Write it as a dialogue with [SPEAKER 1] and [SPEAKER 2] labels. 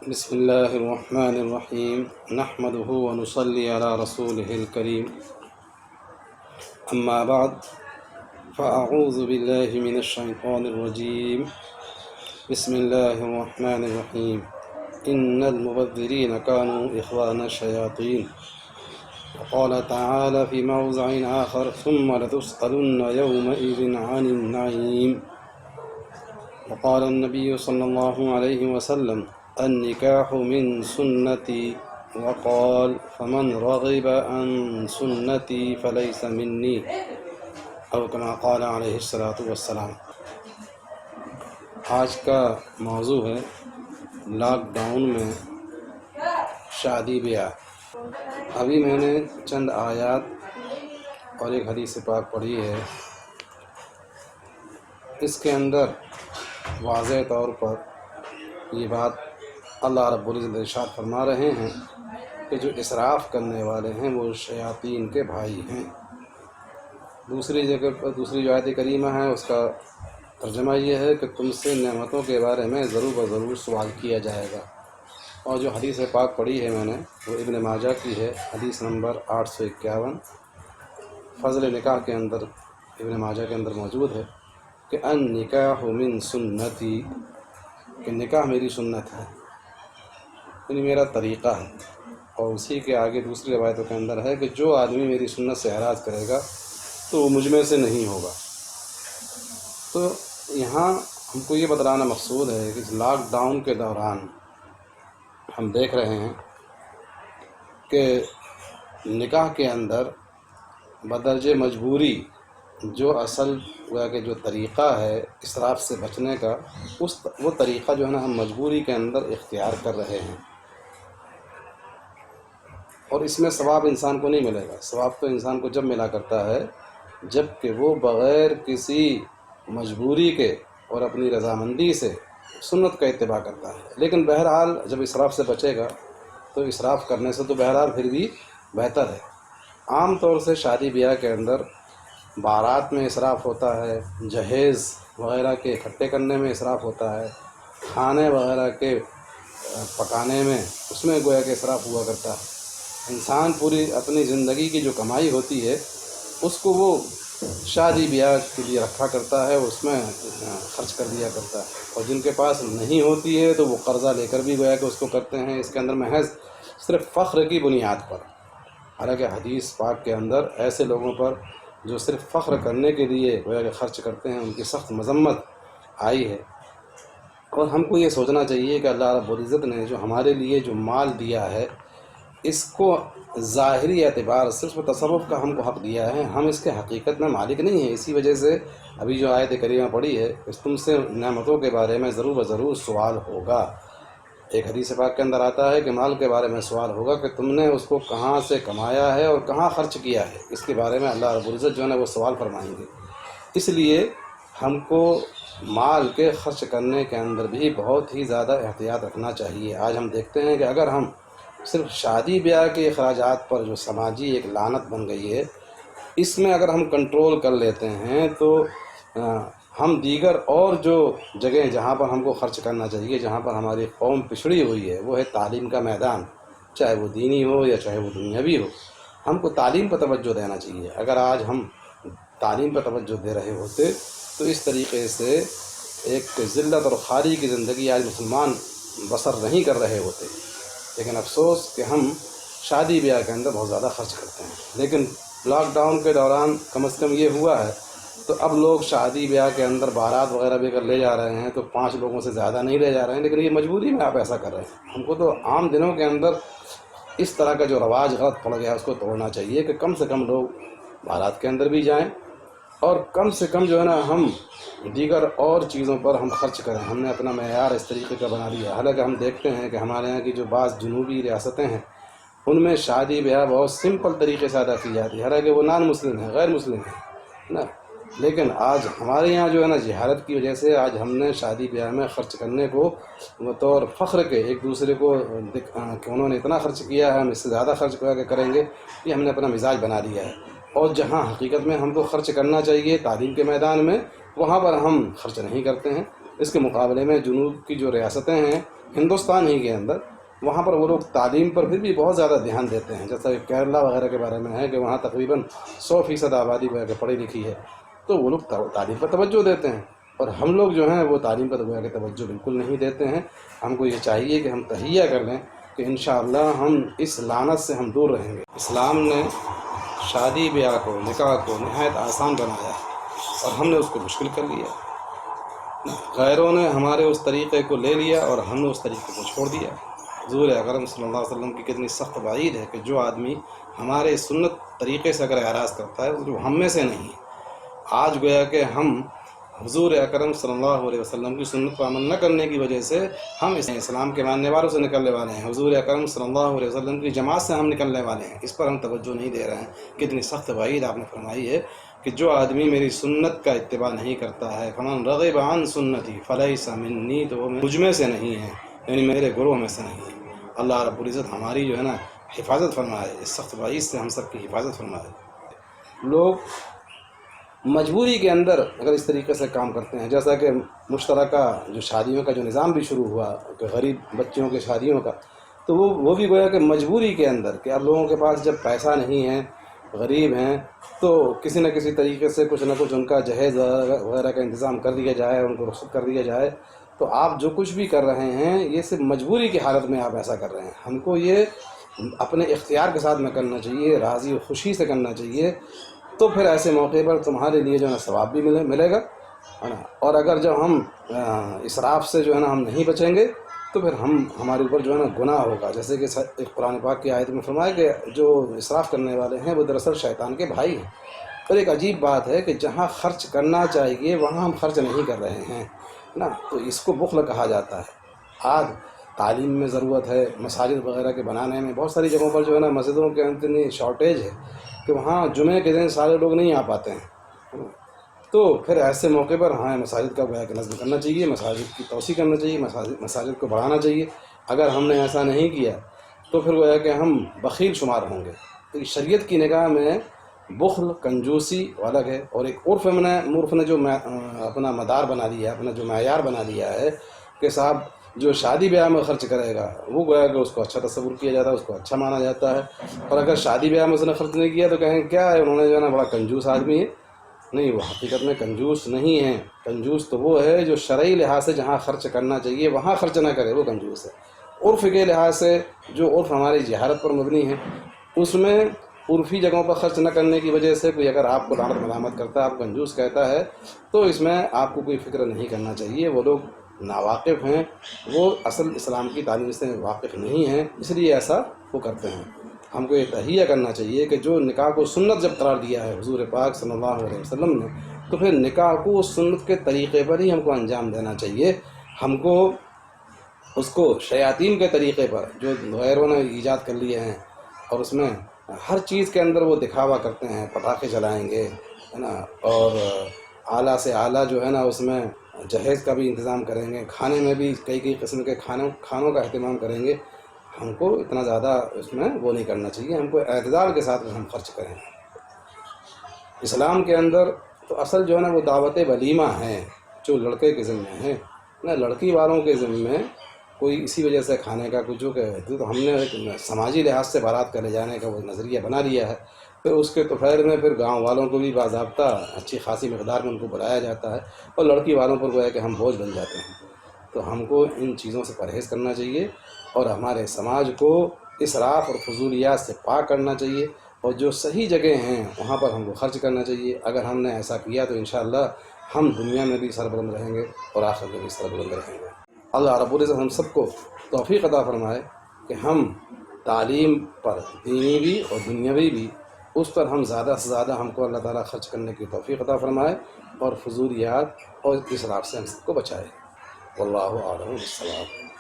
[SPEAKER 1] بسم الله الرحمن الرحيم نحمده ونصلي على رسوله الكريم أما بعد فأعوذ بالله من الشيطان الرجيم بسم الله الرحمن الرحيم إن المبذرين كانوا إخوان الشياطين وقال تعالى في موضع آخر ثم لتسألن يومئذ عن النعيم وقال النبي صلى الله عليه وسلم النكاح من سنتي وقال فمن رغب عن سنتي فليس مني او كما قال علیہ الصلاۃ والسلام۔ آج کا موضوع ہے لاک ڈاؤن میں شادی بیاہ۔ ابھی میں نے چند آیات اور ایک حدیث پاک پڑھی ہے، اس کے اندر واضح طور پر یہ بات اللہ رب العزت ارشاد فرما رہے ہیں کہ جو اسراف کرنے والے ہیں وہ شیاطین کے بھائی ہیں۔ دوسری جگہ پر دوسری جو آیت کریمہ ہے اس کا ترجمہ یہ ہے کہ تم سے نعمتوں کے بارے میں ضرور و ضرور سوال کیا جائے گا۔ اور جو حدیث پاک پڑھی ہے میں نے وہ ابن ماجہ کی ہے، حدیث نمبر 851، فضل نکاح کے اندر ابن ماجہ کے اندر موجود ہے کہ ان نکاح من سنتی، کہ نکاح میری سنت ہے، یعنی میرا طریقہ ہے۔ اور اسی کے آگے دوسری روایتوں کے اندر ہے کہ جو آدمی میری سنت سے اعراض کرے گا تو وہ مجھ میں سے نہیں ہوگا۔ تو یہاں ہم کو یہ بتلانا مقصود ہے کہ لاک ڈاؤن کے دوران ہم دیکھ رہے ہیں کہ نکاح کے اندر بدرجہ مجبوری جو اصل ہوا کہ جو طریقہ ہے اسراف سے بچنے کا، وہ طریقہ جو ہے نا ہم مجبوری کے اندر اختیار کر رہے ہیں، اور اس میں ثواب انسان کو نہیں ملے گا۔ ثواب تو انسان کو جب ملا کرتا ہے جب کہ وہ بغیر کسی مجبوری کے اور اپنی رضامندی سے سنت کا اتباع کرتا ہے۔ لیکن بہرحال جب اسراف سے بچے گا تو اسراف کرنے سے تو بہرحال پھر بھی بہتر ہے۔ عام طور سے شادی بیاہ کے اندر بارات میں اسراف ہوتا ہے، جہیز وغیرہ کے اکٹھے کرنے میں اسراف ہوتا ہے، کھانے وغیرہ کے پکانے میں اس میں گویا کہ اسراف ہوا کرتا ہے۔ انسان پوری اپنی زندگی کی جو کمائی ہوتی ہے اس کو وہ شادی بیاہ کے لیے رکھا کرتا ہے، اس میں خرچ کر دیا کرتا ہے، اور جن کے پاس نہیں ہوتی ہے تو وہ قرضہ لے کر بھی گویا کہ اس کو کرتے ہیں، اس کے اندر محض صرف فخر کی بنیاد پر۔ حالانکہ حدیث پاک کے اندر ایسے لوگوں پر جو صرف فخر کرنے کے لیے گویا کہ خرچ کرتے ہیں ان کی سخت مذمت آئی ہے۔ اور ہم کو یہ سوچنا چاہیے کہ اللہ رب العزت نے جو ہمارے لیے جو مال دیا ہے اس کو ظاہری اعتبار صرف تصرف کا ہم کو حق دیا ہے، ہم اس کے حقیقت میں مالک نہیں ہیں۔ اسی وجہ سے ابھی جو آیت کریمہ پڑھی ہے کہ تم سے نعمتوں کے بارے میں ضرور و ضرور سوال ہوگا۔ ایک حدیث پاک کے اندر آتا ہے کہ مال کے بارے میں سوال ہوگا کہ تم نے اس کو کہاں سے کمایا ہے اور کہاں خرچ کیا ہے، اس کے بارے میں اللہ رب العزت جو ہے نا وہ سوال فرمائیں گے۔ اس لیے ہم کو مال کے خرچ کرنے کے اندر بھی بہت ہی زیادہ احتیاط رکھنا چاہیے۔ آج ہم دیکھتے ہیں کہ اگر ہم صرف شادی بیاہ کے اخراجات پر جو سماجی ایک لعنت بن گئی ہے، اس میں اگر ہم کنٹرول کر لیتے ہیں تو ہم دیگر اور جو جگہیں جہاں پر ہم کو خرچ کرنا چاہیے، جہاں پر ہماری قوم پچھڑی ہوئی ہے، وہ ہے تعلیم کا میدان، چاہے وہ دینی ہو یا چاہے وہ دنیاوی ہو۔ ہم کو تعلیم پر توجہ دینا چاہیے۔ اگر آج ہم تعلیم پر توجہ دے رہے ہوتے تو اس طریقے سے ایک ذلت اور خواری کی زندگی آج مسلمان بسر نہیں کر رہے ہوتے۔ لیکن افسوس کہ ہم شادی بیاہ کے اندر بہت زیادہ خرچ کرتے ہیں۔ لیکن لاک ڈاؤن کے دوران کم از کم یہ ہوا ہے تو اب لوگ شادی بیاہ کے اندر بارات وغیرہ بھی اگر لے جا رہے ہیں تو 5 لوگوں سے زیادہ نہیں لے جا رہے ہیں، لیکن یہ مجبوری میں آپ ایسا کر رہے ہیں۔ ہم کو تو عام دنوں کے اندر اس طرح کا جو رواج غلط پڑ گیا ہے اس کو توڑنا چاہیے کہ کم سے کم لوگ بارات کے اندر بھی جائیں، اور کم سے کم جو ہے نا ہم دیگر اور چیزوں پر ہم خرچ کریں۔ ہم نے اپنا معیار اس طریقے کا بنا لیا۔ حالانکہ ہم دیکھتے ہیں کہ ہمارے یہاں کی جو بعض جنوبی ریاستیں ہیں ان میں شادی بیاہ بہت سمپل طریقے سے ادا کی جاتی ہے، حالانکہ وہ نان مسلم ہیں، غیر مسلم ہیں نا۔ لیکن آج ہمارے یہاں جو ہے نا جہالت کی وجہ سے آج ہم نے شادی بیاہ میں خرچ کرنے کو بطور فخر کے ایک دوسرے کو کہ انہوں نے اتنا خرچ کیا ہے ہم اس سے زیادہ خرچ کریں گے، یہ ہم نے اپنا مزاج بنا لیا ہے۔ اور جہاں حقیقت میں ہم کو خرچ کرنا چاہیے تعلیم کے میدان میں، وہاں پر ہم خرچ نہیں کرتے ہیں۔ اس کے مقابلے میں جنوب کی جو ریاستیں ہیں ہندوستان ہی کے اندر، وہاں پر وہ لوگ تعلیم پر پھر بھی بہت زیادہ دھیان دیتے ہیں، جیسا کہ کیرلا وغیرہ کے بارے میں ہے کہ وہاں تقریباً 100% آبادی گویا کہ پڑھی لکھی ہے، تو وہ لوگ تعلیم پر توجہ دیتے ہیں، اور ہم لوگ جو ہیں وہ تعلیم پر گویا کہ توجہ بالکل نہیں دیتے ہیں۔ ہم کو یہ چاہیے کہ ہم تہیہ کر لیں کہ انشاءاللہ ہم اس لعنت سے ہم دور رہیں گے۔ اسلام نے شادی بیاہ کو، نکاح کو نہایت آسان بنایا اور ہم نے اس کو مشکل کر لیا۔ غیروں نے ہمارے اس طریقے کو لے لیا اور ہم نے اس طریقے کو چھوڑ دیا۔ حضور اکرم صلی اللہ علیہ وسلم کی کتنی سخت وعید ہے کہ جو آدمی ہمارے سنت طریقے سے اگر اعراض کرتا ہے وہ ہم میں سے نہیں ہے۔ آج گویا کہ ہم حضور اکرم صلی اللہ علیہ وسلم کی سنت پر عمل نہ کرنے کی وجہ سے ہم اسلام کے ماننے والوں سے نکلنے والے ہیں، حضور اکرم صلی اللہ علیہ وسلم کی جماعت سے ہم نکلنے والے ہیں، اس پر ہم توجہ نہیں دے رہے ہیں۔ کتنی سخت وعید آپ نے فرمائی ہے کہ جو آدمی میری سنت کا اتباع نہیں کرتا ہے، فمن رغب عن سنتی فلیس منی، تو وہ مجھ میں سے نہیں ہے، یعنی میرے گروہ میں سے نہیں ہے۔ اللہ رب العزت ہماری جو ہے نا حفاظت فرمائے، اس سخت وعید سے ہم سب کی حفاظت فرمائے۔ لوگ مجبوری کے اندر اگر اس طریقے سے کام کرتے ہیں، جیسا کہ مشترکہ جو شادیوں کا جو نظام بھی شروع ہوا کہ غریب بچوں کے شادیوں کا، تو وہ بھی گویا کہ مجبوری کے اندر کہ اب لوگوں کے پاس جب پیسہ نہیں ہے، غریب ہیں، تو کسی نہ کسی طریقے سے کچھ نہ کچھ ان کا جہیز وغیرہ کا انتظام کر دیا جائے، ان کو رخصت کر دیا جائے۔ تو آپ جو کچھ بھی کر رہے ہیں یہ صرف مجبوری کی حالت میں آپ ایسا کر رہے ہیں۔ ہم کو یہ اپنے اختیار کے ساتھ میں کرنا چاہیے، راضی و خوشی سے کرنا چاہیے، تو پھر ایسے موقع پر تمہارے لیے جو ہے نا ثواب بھی ملے گا، ہے نا۔ اور اگر جب ہم اسراف سے جو ہے نا ہم نہیں بچیں گے تو پھر ہمارے اوپر جو ہے نا گناہ ہوگا، جیسے کہ ایک قرآن پاک کی آیت میں فرمایا کہ جو اسراف کرنے والے ہیں وہ دراصل شیطان کے بھائی ہیں۔ اور ایک عجیب بات ہے کہ جہاں خرچ کرنا چاہیے وہاں ہم خرچ نہیں کر رہے ہیں نا، تو اس کو بخل کہا جاتا ہے۔ آج تعلیم میں ضرورت ہے، مساجد وغیرہ کے بنانے میں، بہت ساری جگہوں پر جو ہے نا مسجدوں کے اتنی شارٹیج ہے کہ وہاں جمعے کے دن سارے لوگ نہیں آ پاتے ہیں، تو پھر ایسے موقع پر ہمیں مساجد کا گویا کہ نصب کرنا چاہیے، مساجد کی توسیع کرنا چاہیے، مساجد کو بڑھانا چاہیے۔ اگر ہم نے ایسا نہیں کیا تو پھر گویا کہ ہم بخیل شمار ہوں گے۔ تو شریعت کی نگاہ میں بخل، کنجوسی الگ ہے، اور ایک عرف نے جو اپنا مدار بنا لیا ہے، اپنا جو معیار بنا لیا ہے کہ صاحب جو شادی بیاہ میں خرچ کرے گا وہ گویا کہ اس کو اچھا تصور کیا جاتا ہے، اس کو اچھا مانا جاتا ہے، اور اگر شادی بیاہ میں اس نے خرچ نہیں کیا تو کہیں کیا ہے، انہوں نے جو ہے نا بڑا کنجوس آدمی ہے۔ نہیں، وہ حقیقت میں کنجوس نہیں ہے۔ کنجوس تو وہ ہے جو شرعی لحاظ سے جہاں خرچ کرنا چاہیے وہاں خرچ نہ کرے، وہ کنجوس ہے۔ عرف کے لحاظ سے جو عرف ہماری جہالت پر مبنی ہے، اس میں عرفی جگہوں پر خرچ نہ کرنے کی وجہ سے کوئی اگر آپ کو لعنت ملامت کرتا ہے، آپ کنجوس کہتا ہے، تو اس میں آپ کو کوئی فکر نہیں کرنا چاہیے۔ وہ لوگ ناواقف ہیں، وہ اصل اسلام کی تعلیم سے واقف نہیں ہیں، اس لیے ایسا وہ کرتے ہیں۔ ہم کو یہ تہیہ کرنا چاہیے کہ جو نکاح کو سنت جب قرار دیا ہے حضور پاک صلی اللہ علیہ وسلم نے، تو پھر نکاح کو سنت کے طریقے پر ہی ہم کو انجام دینا چاہیے۔ ہم کو اس کو شیاطین کے طریقے پر جو غیروں نے ایجاد کر لیے ہیں، اور اس میں ہر چیز کے اندر وہ دکھاوا کرتے ہیں، پٹاخے جلائیں گے، ہے نا، اور اعلیٰ سے اعلیٰ جو ہے نا اس میں جہیز کا بھی انتظام کریں گے، کھانے میں بھی کئی قسم کے کھانوں کا اہتمام کریں گے۔ ہم کو اتنا زیادہ اس میں وہ نہیں کرنا چاہیے، ہم کو اعتدال کے ساتھ ہم خرچ کریں۔ اسلام کے اندر تو اصل جو ہے نا وہ دعوت ولیمہ ہے جو لڑکے کے ذمہ ہے نا، لڑکی والوں کے ذمہ کوئی اسی وجہ سے کھانے کا کچھ تو ہم نے ایک سماجی لحاظ سے بارات کا لے جانے کا وہ نظریہ بنا لیا ہے، پھر اس کے توفیر میں پھر گاؤں والوں کو بھی باضابطہ اچھی خاصی مقدار میں ان کو بلایا جاتا ہے، اور لڑکی والوں پر گویا کہ ہم بوجھ بن جاتے ہیں۔ تو ہم کو ان چیزوں سے پرہیز کرنا چاہیے، اور ہمارے سماج کو اسراف اور فضولیات سے پاک کرنا چاہیے، اور جو صحیح جگہ ہیں وہاں پر ہم کو خرچ کرنا چاہیے۔ اگر ہم نے ایسا کیا تو انشاءاللہ ہم دنیا میں بھی سربلند رہیں گے اور آخرت میں بھی سربلند رہیں گے۔ اللہ رب العزت ہم سب کو توفیق عطا فرمائے کہ ہم تعلیم پر، دینی بھی اور دنیاوی بھی، اس پر ہم زیادہ سے زیادہ ہم کو اللہ تعالیٰ خرچ کرنے کی توفیق عطا فرمائے، اور فضولیات اور اسراف سے ہم سب کو بچائے۔ واللہ اعلم بالصواب۔